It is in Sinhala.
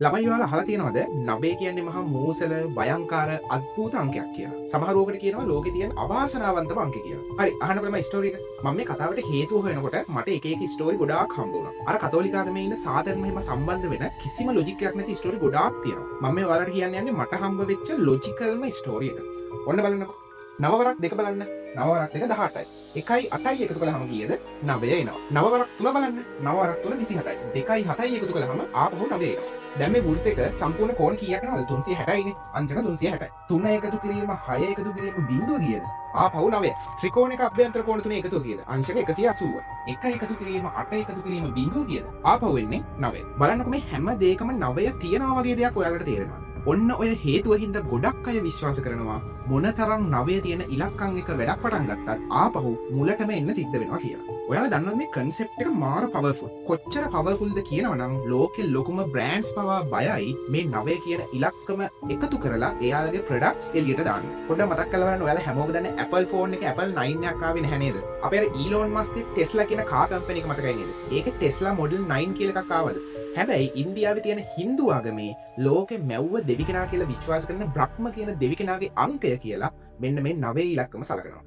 ළමයි ඔයාලා අහලා තියෙනවද 9 කියන්නේ මහා මෝසල භයංකාර අද්භූත අංකයක් කියලා. සමහරවකට කියනවා ලෝකේ තියෙන අවාසනාවන්තම අංක කියලා. හරි අහන්න බලන්න ස්ටෝරි එක. මම මේ කතාවට හේතුව හොයනකොට මට එක එක ස්ටෝරි ගොඩාක් හම්බ වුණා. අර කතෝලික ආගමේ ඉන්න සාතන් මෙහෙම සම්බන්ධ වෙන කිසිම ලොජික් එකක් නැති ස්ටෝරි ගොඩාක් තියෙනවා. මම මේ ඔයාලට කියන්න යන්නේ මට හම්බ වෙච්ච ලොජිකල්ම ස්ටෝරි එක. ඔන්න බලන්නකෝ. 9 වරක් 2 බලන්න. 9 වරක් 2 18යි. 1යි 8යි එකතු කළාම කීයද? 9 එනවා. 9 වරක් 3 බලන්න. 9 වරක් 3 27යි. 2යි 7යි එකතු කළාම ආපහු 9 එනවා. දැන් මේ වෘත්ත එක සම්පූර්ණ කෝණ කීයක් යනවද? 360යිනේ. අංශක 360යි. 3 එකතු කිරීම 6 එකතු කිරීම බිඳුව කීයද? ආපහු 9යි. ත්‍රිකෝණයක අභ්‍යන්තර කෝණ තුනේ එකතුව කීයද? අංශක 180. 1 එකතු කිරීම 8 එකතු කිරීම බිඳුව කීයද? ආපහු වෙන්නේ 9. බලන්නකො මේ හැම දෙයකම 9 තියනවා වගේ දෙයක් ඔයාලට තේරෙනවද? ඔන්න ඔය හේතුව හින්දා ගොඩක් අය විශ්වාස කරනවා මොනතරම් 9 තියෙන ඉලක්කම් එක වැඩක් පටන් ගත්තත් ආපහු මුලටම එන්න සිද්ධ වෙනවා කියලා. ඔයාලා දන්නවද මේ කන්සෙප්ට් එක මාර පවර්ෆුල්. කොච්චර පවර්ෆුල්ද කියනවනම් ලෝකෙ ලොකුම බ්‍රෑන්ඩ්ස් පවා බයයි මේ 9 කියන ඉලක්කම එකතු කරලා එයාලගේ ප්‍රොඩක්ට්ස් එළියට දාන්න. පොඩ්ඩක් මතක් කරලා බලන්න ඔයාලා හැමෝම දන්නේ Apple phone එක Apple 9 එකක් ආවේ නැහැ නේද? අපේ අර Elon Musk Tesla කියන කාර් කම්පැනි එක මතකයි නේද? ඒකේ Tesla Model 9 කියලා එකක් ආවද? හැබැයි ඉන්දියාවේ තියෙන හින්දු ආගමේ ලෝකෙ මැව්ව දෙවි කෙනා කියලා විශ්වාස කරන බ්‍රහ්ම කියන දෙවි කෙනාගේ අංකය කියලා මෙන්න මේ 9 ඉලක්කම සලකනවා.